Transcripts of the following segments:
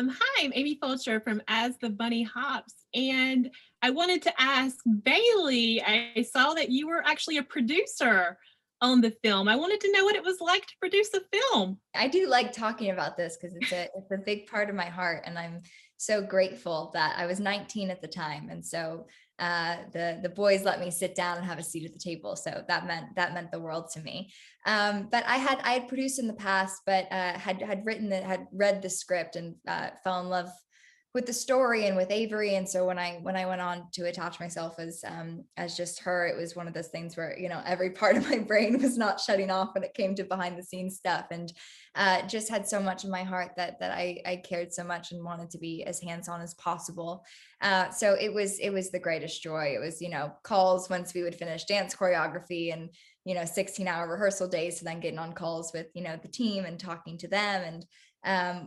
Hi, I'm Amy Fulcher from As the Bunny Hops, and I wanted to ask Bailee, I saw that you were actually a producer on the film. I wanted to know what it was like to produce a film. I do like talking about this because it's a big part of my heart, and I'm so grateful that I was 19 at the time, and so the boys let me sit down and have a seat at the table. So that meant the world to me. But I had produced in the past, but had read the script and fell in love with the story and with Avery. And so when I went on to attach myself as just her, it was one of those things where, every part of my brain was not shutting off when it came to behind the scenes stuff, and just had so much in my heart that I cared so much and wanted to be as hands-on as possible. So it was the greatest joy. It was, calls once we would finish dance choreography, and 16-hour rehearsal days, so then getting on calls with the team and talking to them, and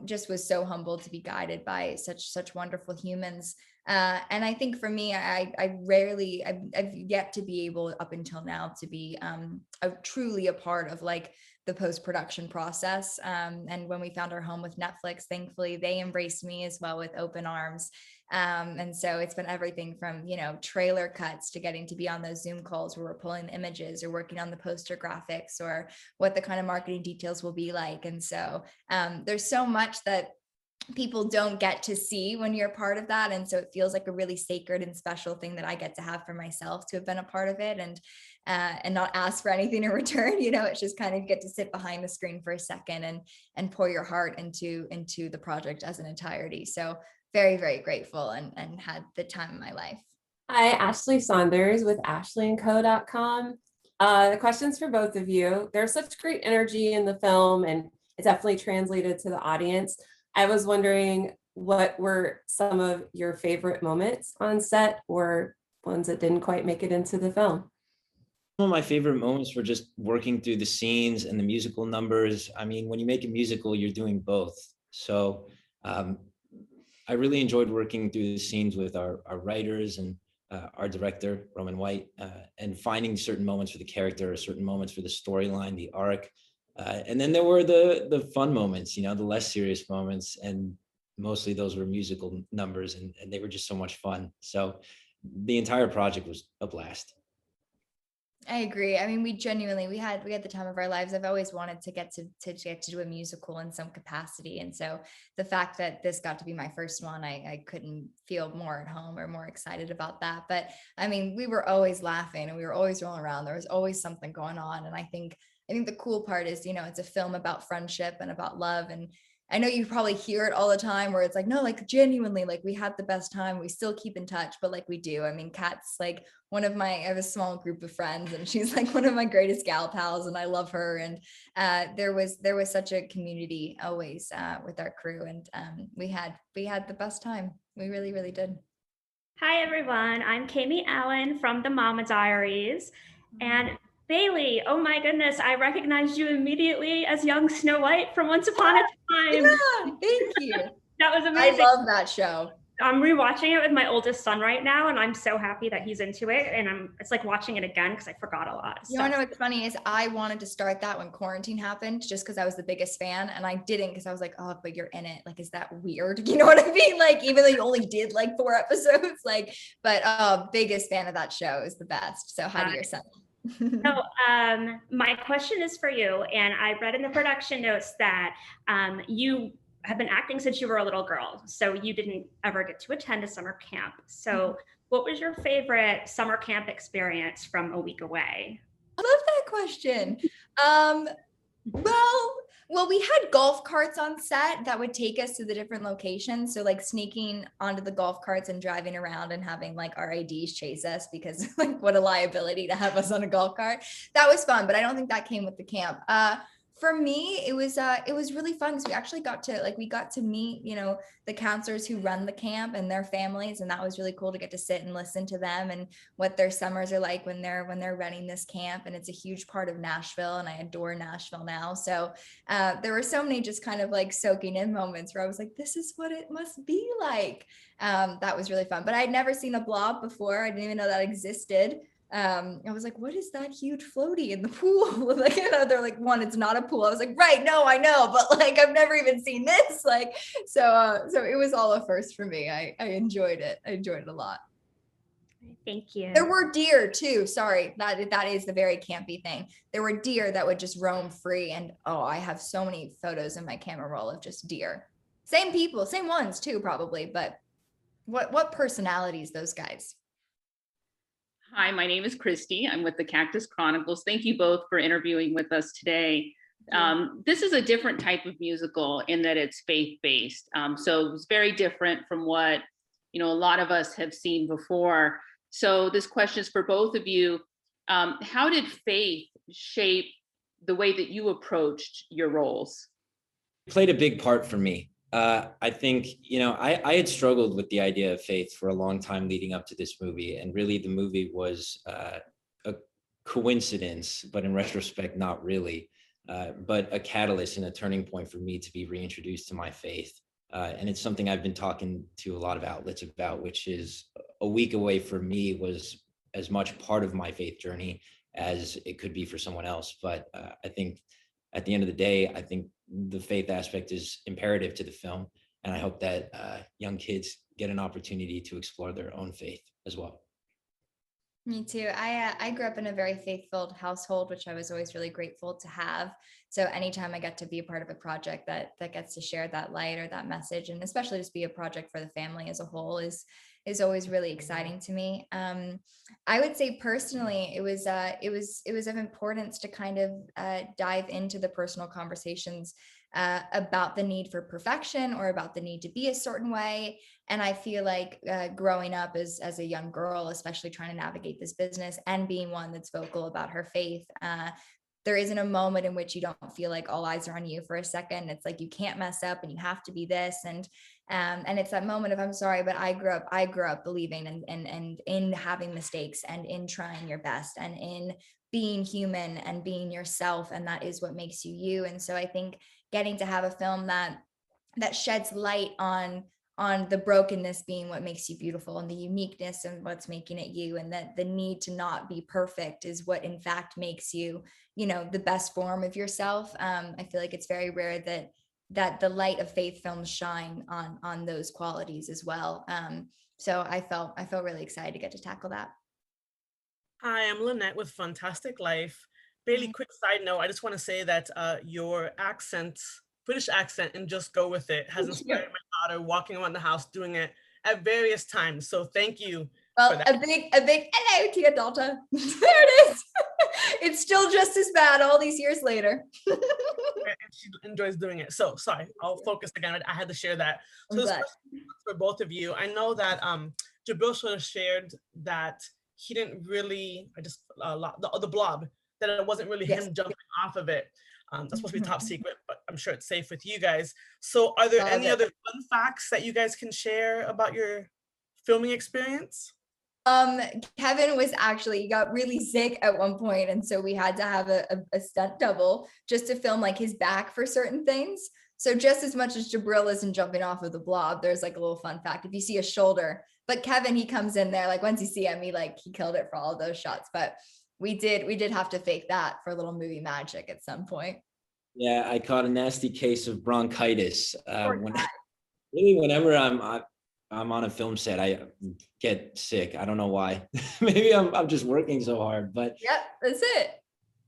just was so humbled to be guided by such wonderful humans. And I think for me, I've yet to be able up until now to be truly a part of like the post-production process. And when we found our home with Netflix, thankfully they embraced me as well with open arms. And so it's been everything from, trailer cuts to getting to be on those Zoom calls where we're pulling the images or working on the poster graphics or what the kind of marketing details will be like. And so there's so much that people don't get to see when you're part of that. And so it feels like a really sacred and special thing that I get to have for myself to have been a part of it, and not ask for anything in return. It's just kind of get to sit behind the screen for a second and pour your heart into the project as an entirety. So very, very grateful and had the time of my life. Hi, Ashley Saunders with ashleyandco.com. The question's for both of you. There's such great energy in the film, and it definitely translated to the audience. I was wondering, what were some of your favorite moments on set, or ones that didn't quite make it into the film? Some of my favorite moments were just working through the scenes and the musical numbers. I mean, when you make a musical, you're doing both. So I really enjoyed working through the scenes with our writers and our director, Roman White, and finding certain moments for the character, certain moments for the storyline, the arc. And then there were the fun moments, the less serious moments, and mostly those were musical numbers, and they were just so much fun. So the entire project was a blast. I agree. I mean, we had the time of our lives. I've always wanted to get to do a musical in some capacity. And so the fact that this got to be my first one, I couldn't feel more at home or more excited about that. But I mean, we were always laughing and we were always rolling around. There was always something going on. And I think the cool part is, it's a film about friendship and about love. And I know you probably hear it all the time where it's like, no, like genuinely, like we had the best time. We still keep in touch, but like we do. I mean, Kat's like I have a small group of friends, and she's like one of my greatest gal pals, and I love her. And there was such a community always with our crew, and we had the best time. We really, really did. Hi, everyone. I'm Kami Allen from the Mama Diaries. And Bailee, oh my goodness, I recognized you immediately as young Snow White from Once Upon a Time. Yeah, thank you. That was amazing. I love that show. I'm rewatching it with my oldest son right now, and I'm so happy that he's into it. And it's like watching it again because I forgot a lot of stuff. You know what's funny is I wanted to start that when quarantine happened, just because I was the biggest fan, and I didn't, because I was like, oh, but you're in it. Like, is that weird? You know what I mean? Like, even though you only did like 4 episodes, like, but biggest fan of that show. Is the best. So how do you son? So my question is for you, and I read in the production notes that you have been acting since you were a little girl, so you didn't ever get to attend a summer camp. So what was your favorite summer camp experience from a week away? I love that question. Well, we had golf carts on set that would take us to the different locations. So like sneaking onto the golf carts and driving around and having like our IDs chase us, because like what a liability to have us on a golf cart. That was fun, but I don't think that came with the camp. For me, it was really fun because we actually got to meet, the counselors who run the camp and their families. And that was really cool to get to sit and listen to them and what their summers are like when they're running this camp. And it's a huge part of Nashville, and I adore Nashville now. So there were so many just kind of like soaking in moments where I was like, this is what it must be like. That was really fun. But I'd never seen a blob before. I didn't even know that existed. I was like, what is that huge floaty in the pool? Like, you know, they're like, one, it's not a pool. I was like, right, no, I know, but like, I've never even seen this. Like, so it was all a first for me. I enjoyed it. I enjoyed it a lot. Thank you. There were deer too. Sorry, that is the very campy thing. There were deer that would just roam free. And oh, I have so many photos in my camera roll of just deer. Same people, same ones too, probably. But what personalities, those guys. Hi, my name is Christy. I'm with the Cactus Chronicles. Thank you both for interviewing with us today. This is a different type of musical in that it's faith-based. So it's very different from what, you know, a lot of us have seen before. So this question is for both of you. How did faith shape the way that you approached your roles? It played a big part for me. I think, you know, I had struggled with the idea of faith for a long time leading up to this movie. And really the movie was a coincidence, but in retrospect, not really, but a catalyst and a turning point for me to be reintroduced to my faith. And it's something I've been talking to a lot of outlets about, which is a week away for me was as much part of my faith journey as it could be for someone else. But I think at the end of the day, I think the faith aspect is imperative to the film. And I hope that young kids get an opportunity to explore their own faith as well. Me too. I grew up in a very faith-filled household, which I was always really grateful to have. So anytime I get to be a part of a project that gets to share that light or that message, and especially just be a project for the family as a whole is always really exciting to me. I would say personally, it was of importance to kind of dive into the personal conversations about the need for perfection or about the need to be a certain way. And I feel like growing up as a young girl, especially trying to navigate this business and being one that's vocal about her faith, there isn't a moment in which you don't feel like all eyes are on you for a second. It's like you can't mess up and you have to be this. And it's that moment of, I'm sorry, but I grew up believing and in having mistakes and in trying your best and in being human and being yourself. And that is what makes you you. And so I think getting to have a film that sheds light on the brokenness being what makes you beautiful and the uniqueness and what's making it you, and that the need to not be perfect is what in fact makes you, you know, the best form of yourself. I feel like it's very rare that the light of faith films shine on those qualities as well. So I felt really excited to get to tackle that. Hi, I'm Lynette with Fantastic Life. Bailee, quick side note, I just want to say that your accent, British accent, and Just Go With It has inspired my daughter walking around the house doing it at various times. So thank you. Well, a big hello to your daughter. There it is. It's still just as bad all these years later. And she enjoys doing it. So sorry, I'll focus again. I had to share that. So this question is for both of you. I know that Jabril sort of shared that he didn't really, the blob, that it wasn't really him jumping off of it. That's supposed to be top secret, but I'm sure it's safe with you guys. So are there any other fun facts that you guys can share about your filming experience? Kevin was he got really sick at one point, and so we had to have a stunt double just to film like his back for certain things. So just as much as Jabril isn't jumping off of the blob, there's like a little fun fact if you see a shoulder. But Kevin, he comes in there, like once you see him, he killed it for all of those shots. But we did have to fake that for a little movie magic at some point. Yeah, I caught a nasty case of bronchitis. Whenever I'm on a film set, I get sick. I don't know why. Maybe I'm just working so hard, but yep, that's it.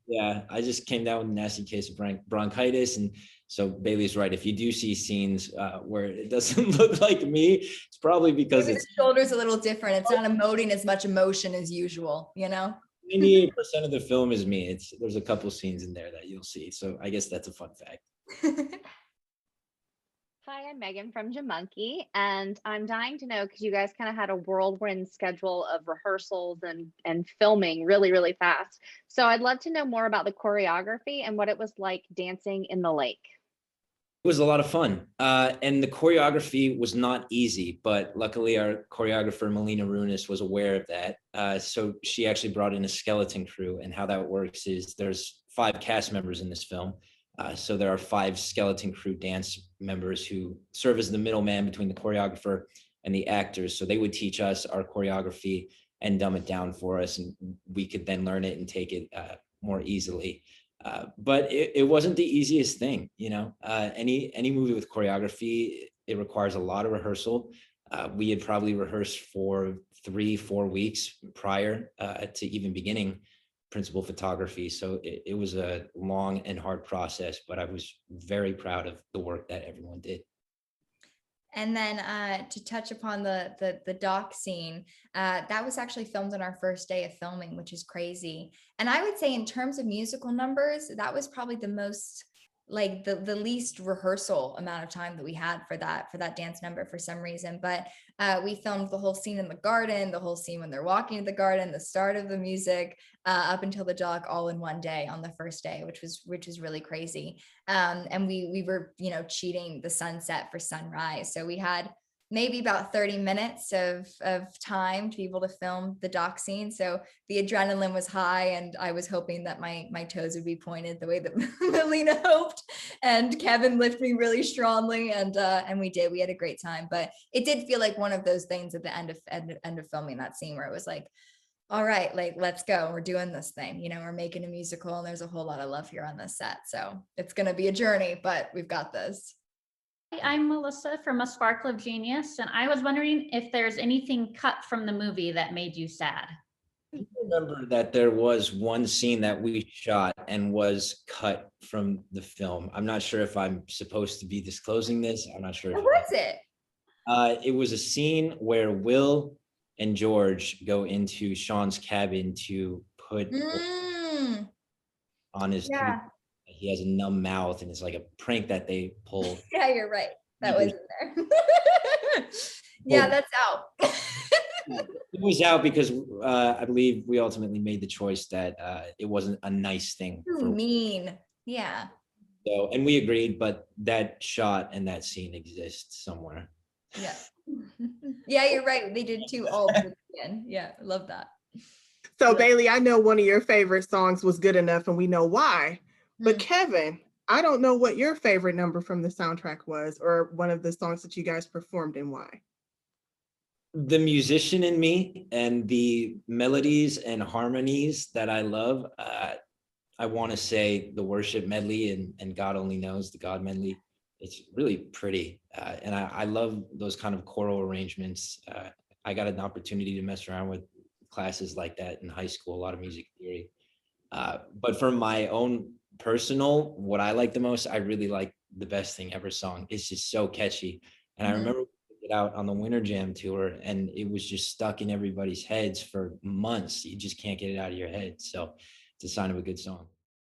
Yeah, I just came down with a nasty case of bronchitis. And so Bailee's right. If you do see scenes where it doesn't look like me, it's probably because maybe the shoulder's a little different. It's not emoting as much emotion as usual, you know? 98% of the film is me. There's a couple scenes in there that you'll see. So I guess that's a fun fact. Hi, I'm Megan from Jamonkey, and I'm dying to know because you guys kind of had a whirlwind schedule of rehearsals and filming really, really fast. So I'd love to know more about the choreography and what it was like dancing in the lake. It was a lot of fun. And the choreography was not easy, but luckily our choreographer, Melina Runis, was aware of that. So she actually brought in a skeleton crew, and how that works is there's 5 cast members in this film. So there are 5 skeleton crew dance members who serve as the middleman between the choreographer and the actors. So they would teach us our choreography, and dumb it down for us, and we could then learn it and take it more easily. But it wasn't the easiest thing, you know. Any movie with choreography, it requires a lot of rehearsal. We had probably rehearsed for 3-4 weeks prior to even beginning principal photography. So it was a long and hard process, but I was very proud of the work that everyone did. And then to touch upon the doc scene, that was actually filmed on our first day of filming, which is crazy. And I would say in terms of musical numbers, that was probably the most, like the least rehearsal amount of time that we had for that dance number for some reason. But we filmed the whole scene in the garden, the whole scene when they're walking to the garden, the start of the music, up until the doc, all in one day on the first day, which was really crazy. And we were, you know, cheating the sunset for sunrise. So we had maybe about 30 minutes of time to be able to film the doc scene. So the adrenaline was high, and I was hoping that my toes would be pointed the way that Melina hoped, and Kevin lifted me really strongly, and we did. We had a great time, but it did feel like one of those things at the end of filming that scene where it was like, all right, like, let's go. We're doing this thing, you know, we're making a musical, and there's a whole lot of love here on this set. So it's going to be a journey, but we've got this. I'm Melissa from A Sparkle of Genius, and I was wondering if there's anything cut from the movie that made you sad. I remember that there was one scene that we shot and was cut from the film. I'm not sure if I'm supposed to be disclosing this. I'm not sure. What was it? It was a scene where Will and George go into Sean's cabin to put on his Yeah. He has a numb mouth, and it's like a prank that they pull. Yeah, you're right. That was in there. Yeah, that's out. It was out because I believe we ultimately made the choice that it wasn't a nice thing. Mean. Yeah. So, and we agreed, but that shot and that scene exists somewhere. Yeah. Yeah, you're right. They did 2 all again. Yeah, I love that. So Bailee, I know one of your favorite songs was Good Enough, and we know why. But Kevin, I don't know what your favorite number from the soundtrack was, or one of the songs that you guys performed, and why. The musician in me and the melodies and harmonies that I love, I want to say the worship medley and God Only Knows, the God medley. It's really pretty. And I love those kind of choral arrangements. I got an opportunity to mess around with classes like that in high school, a lot of music theory. But for my own personal, what I like the most, I really like the Best Thing Ever song. It's just so catchy. And I remember it out on the Winter Jam tour, and it was just stuck in everybody's heads for months. You just can't get it out of your head. So it's a sign of a good song.